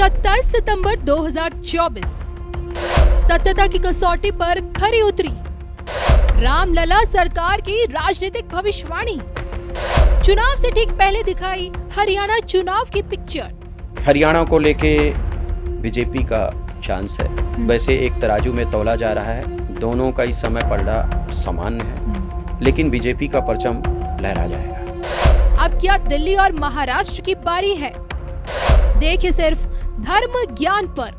27 सितंबर 2024 सत्यता की कसौटी पर खरी उतरी रामलला सरकार की राजनीतिक भविष्यवाणी। चुनाव से ठीक पहले दिखाई हरियाणा चुनाव की पिक्चर। हरियाणा को लेके बीजेपी का चांस है। वैसे एक तराजू में तौला जा रहा है, दोनों का इस समय पलड़ा सामान्य है, लेकिन बीजेपी का परचम लहरा जाएगा। अब क्या दिल्ली और महाराष्ट्र की बारी है? देखिए सिर्फ धर्म ज्ञान पर।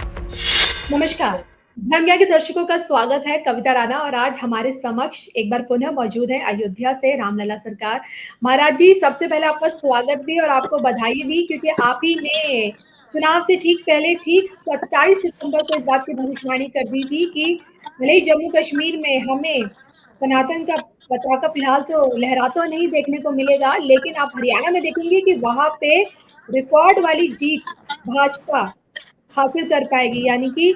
नमस्कार, धर्म ज्ञान के दर्शकों का स्वागत है। कविता राणा और आज हमारे समक्ष एक बार पुनः मौजूद है अयोध्या से रामलला सरकार। महाराज जी, सबसे पहले आपका स्वागत भी और आपको बधाई भी, क्योंकि आप ही ने चुनाव से ठीक पहले ठीक 27 सितंबर को इस बात की भविष्यवाणी कर दी थी कि भले ही जम्मू कश्मीर में हमें सनातन का पताका फिलहाल तो लहराता नहीं देखने को मिलेगा, लेकिन आप हरियाणा में देखेंगे कि वहां पे रिकॉर्ड वाली जीत भाजपा हासिल कर पाएगी, यानी कि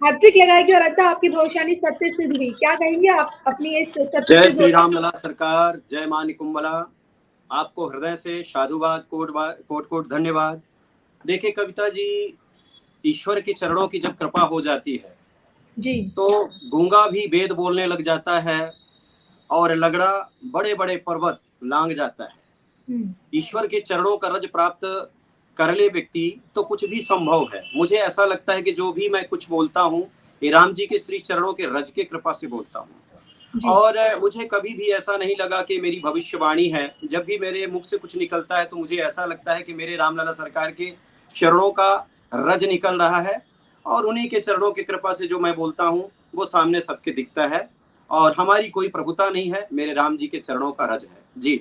हैट्रिक लगाएगी। और लगता है आपकी भविष्यवाणी सत्य सिद्ध हुई। क्या कहेंगे आप अपनी इस सत्य जय सिद्ध श्री रामलला सरकार, जय मां निकुंबला। आपको हृदय से साधुवाद, कोट कोट धन्यवाद। देखिए कविता जी, ईश्वर के चरणों की जब कृपा हो जाती है जी, तो गूंगा भी वेद बोलने लग जाता है और लगड़ा बड़े बड़े पर्वत लांग जाता है। ईश्वर के चरणों का रज प्राप्त कर ले व्यक्ति तो कुछ भी संभव है। मुझे ऐसा लगता है कि जो भी मैं कुछ बोलता हूँ ये राम जी के श्री चरणों के रज के कृपा से बोलता हूँ। और मुझे कभी भी ऐसा नहीं लगा कि मेरी भविष्यवाणी है। जब भी मेरे मुख से कुछ निकलता है तो मुझे ऐसा लगता है कि मेरे रामलला सरकार के चरणों का रज निकल रहा है और उन्हीं के चरणों की कृपा से जो मैं बोलता हूँ वो सामने सबके दिखता है। और हमारी कोई प्रभुता नहीं है, मेरे राम जी के चरणों का रज है। जी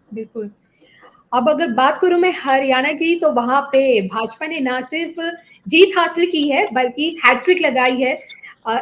बिल्कुल। अब अगर बात करूं मैं हरियाणा की, तो वहां पे भाजपा ने ना सिर्फ जीत हासिल की है बल्कि हैट्रिक लगाई है।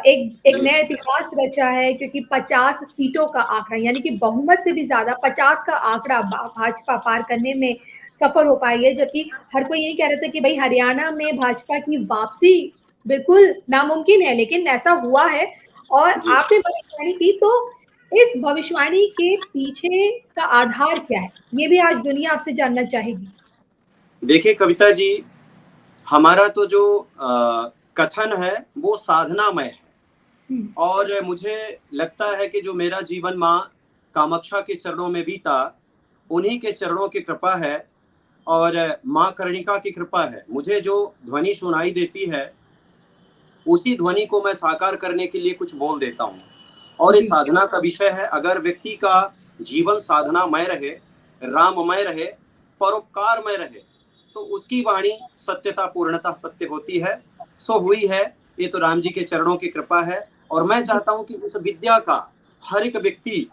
एक नया इतिहास रचा है, क्योंकि 50 सीटों का आंकड़ा, यानी कि बहुमत से भी ज्यादा 50 का आंकड़ा भाजपा पार करने में सफल हो पाई है। जबकि हर कोई यही कह रहा था कि भाई हरियाणा में भाजपा की वापसी बिल्कुल नामुमकिन है, लेकिन ऐसा हुआ है। और आपने भविष्यवाणी की, तो इस भविष्यवाणी के पीछे का आधार क्या है, ये भी आज दुनिया आपसे जानना चाहेगी। देखिए कविता जी, हमारा तो जो कथन है वो साधनामय है और मुझे लगता है कि जो मेरा जीवन माँ कामाक्षा के चरणों में बीता उन्हीं के चरणों की कृपा है और माँ कर्णिका की कृपा है। मुझे जो ध्वनि सुनाई देती है उसी ध्वनि को मैं साकार करने के लिए कुछ बोल देता हूँ। और इस साधना का विषय है, अगर व्यक्ति का जीवन साधनामय रहे, राममय रहे, परोपकारमय रहे तो उसकी वाणी सत्यता पूर्णता सत्य होती है। सो हुई है। ये तो राम जी के चरणों की कृपा है और मैं चाहता हूँ कि इस विद्या का हर एक व्यक्ति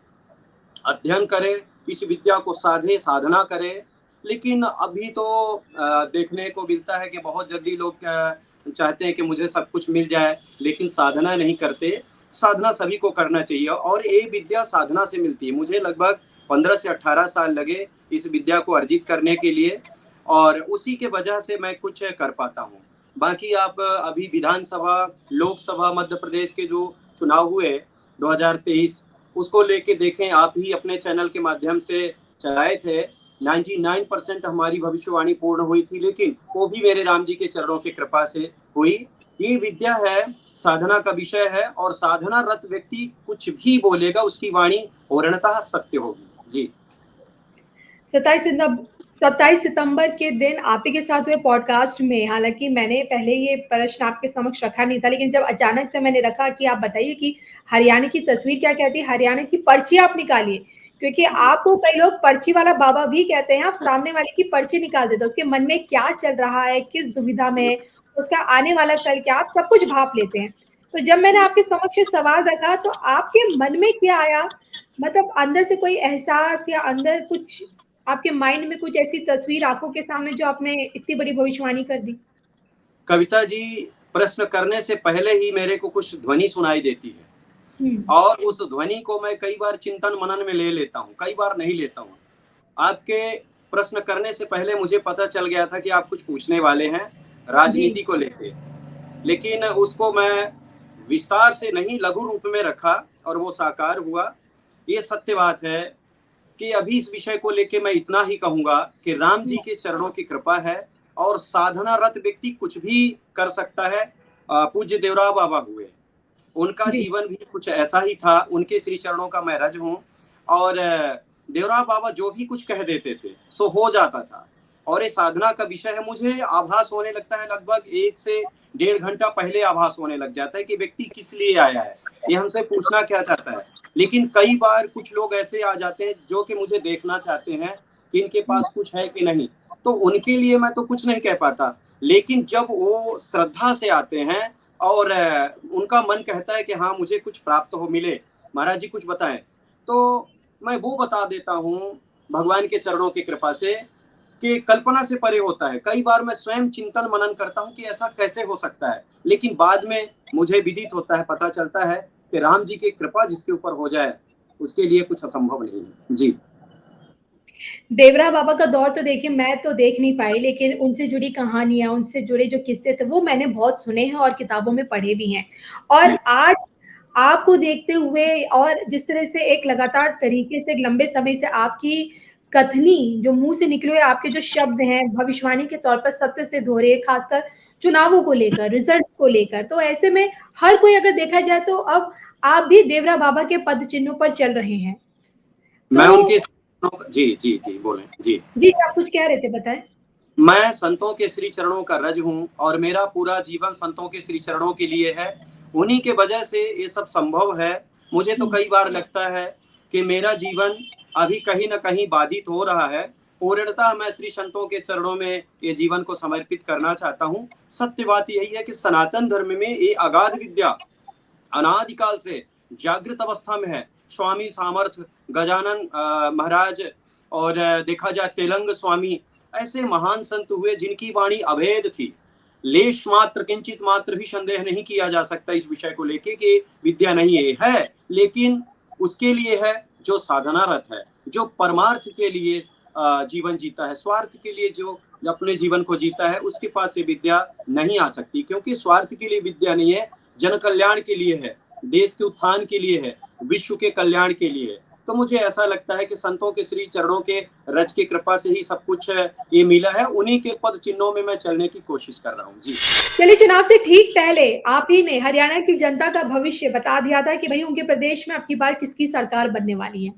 अध्ययन करे, इस विद्या को साधे, साधना करे। लेकिन अभी तो देखने को मिलता है कि बहुत जल्दी लोग चाहते हैं कि मुझे सब कुछ मिल जाए, लेकिन साधना नहीं करते। साधना सभी को करना चाहिए और ये विद्या साधना से मिलती है। मुझे लगभग 15 से 18 साल लगे इस विद्या को अर्जित करने के लिए और उसी के वजह से मैं कुछ कर पाता हूँ। बाकी आप अभी विधानसभा, लोकसभा मध्य प्रदेश के जो चुनाव हुए 2023 उसको लेके देखें, आप ही अपने चैनल के माध्यम से चलाए थे। 99% हमारी भविष्यवाणी पूर्ण हुई थी, लेकिन वो भी मेरे राम जी के चरणों की कृपा से हुई। ये विद्या है, साधना का विषय है और साधना रत व्यक्ति कुछ भी बोलेगा उसकी वाणी पूर्णतः सत्य होगी। जी 27 सितंबर के दिन आप ही के साथ हुए पॉडकास्ट में, हालांकि मैंने पहले ये प्रश्न आपके समक्ष रखा नहीं था, लेकिन जब अचानक से मैंने रखा कि आप बताइए कि हरियाणा की तस्वीर क्या कहती है, हरियाणा की पर्ची आप निकालिए, क्योंकि आपको कई लोग पर्ची वाला बाबा भी कहते हैं। आप सामने वाले की पर्ची निकाल देते, उसके मन में क्या चल रहा है, किस दुविधा में, उसका आने वाला कल क्या, आप सब कुछ भाप लेते हैं। तो जब मैंने आपके समक्ष सवाल रखा तो आपके मन में क्या आया, मतलब अंदर से कोई एहसास या अंदर कुछ आपके माइंड में कुछ ऐसी तस्वीर आंखों के सामने जो आपने इतनी बड़ी भविष्यवाणी कर दी? कविता जी, प्रश्न करने से पहले ही मेरे को कुछ ध्वनि सुनाई देती है और उस ध्वनि को मैं कई बार चिंतन मनन में ले लेता हूँ, कई बार नहीं लेता हूँ। आपके प्रश्न करने से पहले मुझे पता चल गया था कि आप कुछ पूछने वाले हैं राजनीति को लेके, लेकिन उसको मैं विस्तार से नहीं लघु रूप में रखा और वो साकार हुआ। ये सत्य बात है कि अभी इस विषय को लेके मैं इतना ही कहूंगा कि राम जी के चरणों की कृपा है और साधनारत व्यक्ति कुछ भी कर सकता है। पूज्य देवराव बाबा हुए, उनका जीवन भी कुछ ऐसा ही था। उनके श्री चरणों का मैं रज हूँ। और देवराव बाबा जो भी कुछ कह देते थे सो हो जाता था। और ये साधना का विषय है, मुझे आभास होने लगता है लगभग 1 से 1.5 घंटा पहले आभास होने लग जाता है कि व्यक्ति किस लिए आया है, ये हमसे पूछना क्या चाहता है। लेकिन कई बार कुछ लोग ऐसे आ जाते हैं जो कि मुझे देखना चाहते हैं कि इनके पास कुछ है कि नहीं, तो उनके लिए मैं तो कुछ नहीं कह पाता। लेकिन जब वो श्रद्धा से आते हैं और उनका मन कहता है कि हाँ मुझे कुछ प्राप्त हो, मिले, महाराज जी कुछ बताएं, तो मैं वो बता देता हूँ भगवान के चरणों की कृपा से कि कल्पना से परे होता है। कई बार मैं स्वयं चिंतन मनन करता हूँ कि ऐसा कैसे हो सकता है, लेकिन बाद में मुझे विदित होता है, पता चलता है कि राम जी की कृपा जिसके ऊपर हो जाए उसके लिए कुछ असंभव नहीं है। जी। देवरा बाबा का दौर तो देखिए मैं तो देख नहीं पाई, लेकिन उनसे जुड़ी कहानियां, उनसे जुड़े जो किस्से थे वो मैंने बहुत सुने हैं और किताबों में पढ़े भी हैं। और आज आपको देखते हुए और जिस तरह से एक लगातार तरीके से लंबे समय से आपकी कथनी जो मुंह से निकले हुए आपके जो शब्द हैं भविष्यवाणी के तौर पर सत्य सिद्ध हो रहे हैं, खासकर चुनावों को लेकर, रिजल्ट्स को लेकर, तो ऐसे में हर कोई अगर देखा जाए तो अब आप भी देवरा बाबा के पद चिन्हों पर चल रहे हैं। मैं तो उनके जी जी जी बोलें। जी जी आप कुछ कह रहे थे, बताएं। मैं संतों के श्री चरणों का रज हूँ और मेरा पूरा जीवन संतों के श्री चरणों के लिए है। उन्हीं के वजह से ये सब संभव है। मुझे तो कई बार लगता है कि मेरा जीवन अभी कहीं ना कहीं बाधित हो रहा है। पूर्णतः मैं श्री संतों के चरणों में ये जीवन को समर्पित करना चाहता हूँ। सत्य बात यही है कि सनातन धर्म में ये अगाध विद्या अनादिकाल से जागृत अवस्था में है। स्वामी सामर्थ्य, गजानन महाराज और देखा जाए तेलंग स्वामी, ऐसे महान संत हुए जिनकी वाणी अभेद थी। लेश मात्र किंचित मात्र भी संदेह नहीं किया जा सकता इस विषय को लेके कि विद्या नहीं है, लेकिन उसके लिए है जो साधनारत है, जो परमार्थ के लिए जीवन जीता है। स्वार्थ के लिए जो अपने जीवन को जीता है उसके पास ये विद्या नहीं आ सकती, क्योंकि स्वार्थ के लिए विद्या नहीं है, जन कल्याण के लिए है, देश के उत्थान के लिए है, विश्व के कल्याण के लिए है। तो मुझे ऐसा लगता है कि संतों के श्री चरणों के रज की कृपा से ही सब कुछ ये मिला है। उन्हीं के पद चिन्हों में मैं चलने की कोशिश कर रहा हूँ। जी चलिए, चुनाव से ठीक पहले आप ही ने हरियाणा की जनता का भविष्य बता दिया था कि भाई उनके प्रदेश में अब की बार किसकी सरकार बनने वाली है।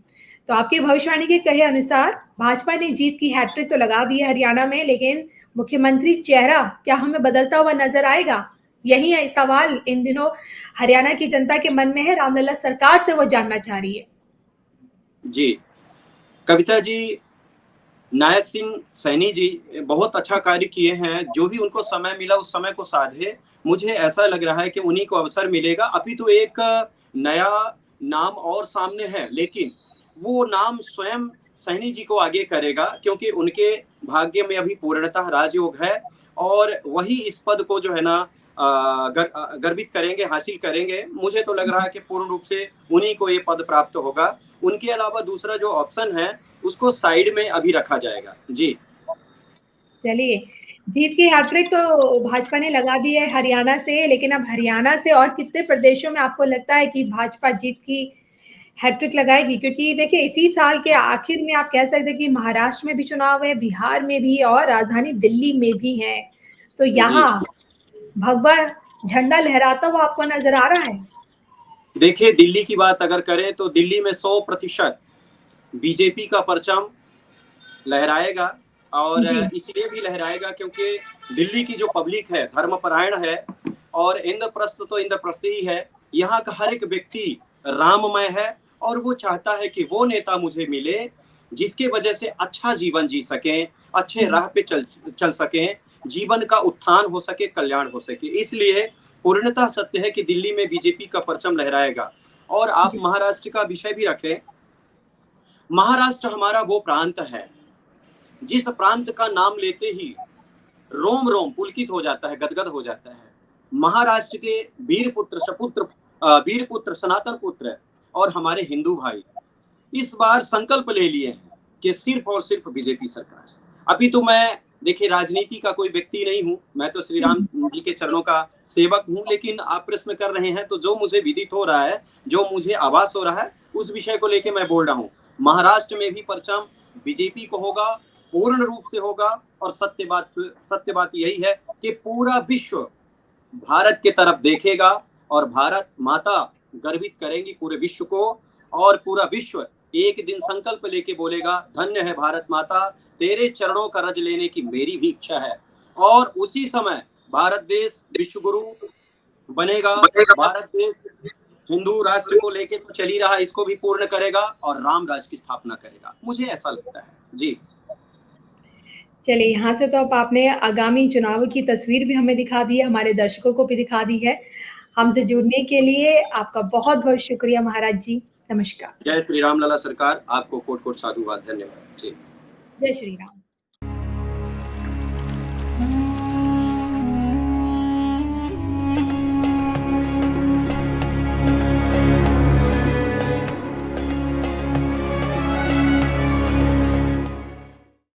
तो आपकी भविष्यवाणी के कहे अनुसार भाजपा ने जीत की हैट्रिक तो लगा दी है हरियाणा में, लेकिन मुख्यमंत्री चेहरा क्या हमें बदलता हुआ नजर आएगा? यही है सवाल इन दिनों हरियाणा की जनता के मन में है। रामलला सरकार से वो जानना चाह रही है। जी कविता जी, नायक सिंह सैनी जी बहुत अच्छा कार्य किए हैं। जो भी उनको समय मिला उस समय को साधे। मुझे ऐसा लग रहा है कि उन्हीं को अवसर मिलेगा। अभी तो एक नया नाम और सामने है, लेकिन वो नाम स्वयं सैनी जी को आगे करेगा, क्योंकि उनके भाग्य में अभी पूर्णतः राजयोग है और वही इस पद को जो है ना गर्वित करेंगे, हासिल करेंगे। मुझे तो लग रहा है कि पूर्ण रूप से उन्हीं को ये पद प्राप्त होगा। उनके अलावा दूसरा जो ऑप्शन है उसको साइड में अभी रखा जाएगा। जी चलिए, जीत की हैट्रिक तो भाजपा ने लगा दी है हरियाणा से, लेकिन अब हरियाणा से और कितने प्रदेशों में आपको लगता है कि भाजपा जीत की हैट्रिक लगाएगी? क्योंकि देखिए इसी साल के आखिर में आप कह सकते हैं कि महाराष्ट्र में भी चुनाव है, बिहार में भी और राजधानी दिल्ली में भी है। तो यहाँ भगवा झंडा लहराता हुआ आपको नजर आ रहा है? देखिए, दिल्ली की बात अगर करें तो दिल्ली में 100% बीजेपी का परचम लहराएगा। और इसलिए भी लहराएगा क्योंकि दिल्ली की जो पब्लिक है धर्मपरायण है और इंद्रप्रस्थ तो इंद्रप्रस्थ ही है। यहाँ का हर एक व्यक्ति राममय है और वो चाहता है कि वो नेता मुझे मिले जिसके वजह से अच्छा जीवन जी सकें, अच्छे राह पे चल सकें, जीवन का उत्थान हो सके, कल्याण हो सके। इसलिए पूर्णतः सत्य है कि दिल्ली में बीजेपी का परचम लहराएगा। और आप महाराष्ट्र का विषय भी रखें, महाराष्ट्र हमारा वो प्रांत है जिस प्रांत का नाम लेते ही रोम रोम पुलकित हो जाता है, गदगद हो जाता है। महाराष्ट्र के वीर पुत्र सनातन पुत्र और हमारे हिंदू भाई इस बार संकल्प ले लिए हैं कि सिर्फ और सिर्फ बीजेपी सरकार। अभी तो मैं देखिए राजनीति का कोई व्यक्ति नहीं हूं, मैं तो श्री राम जी के चरणों का सेवक हूं। लेकिन आप प्रश्न कर रहे हैं तो जो मुझे विदित हो रहा है, जो मुझे आभास हो रहा है, उस विषय को लेकर मैं बोल रहा हूं। महाराष्ट्र में भी परचम बीजेपी को होगा पूर्ण रूप से होगा। और सत्य बात यही है कि पूरा विश्व भारत के तरफ देखेगा और भारत माता गर्वित करेंगी पूरे विश्व को, और पूरा विश्व एक दिन संकल्प लेके बोलेगा, धन्य है भारत माता, तेरे चरणों का रज लेने की मेरी भी इच्छा है। और उसी समय भारत देश विश्व गुरु बनेगा। भारत देश हिंदू राष्ट्र को लेके तो चल ही रहा, इसको भी पूर्ण करेगा और राम राज्य की स्थापना करेगा, मुझे ऐसा लगता है जी। चलिए, यहाँ से तो अब आपने आगामी चुनाव की तस्वीर भी हमें दिखा दी है, हमारे दर्शकों को भी दिखा दी है। हमसे जुड़ने के लिए आपका बहुत-बहुत शुक्रिया महाराज जी। नमस्कार। जय श्री राम लला सरकार, आपको कोट-कोट साधुवाद, धन्यवाद जी। जय श्री राम।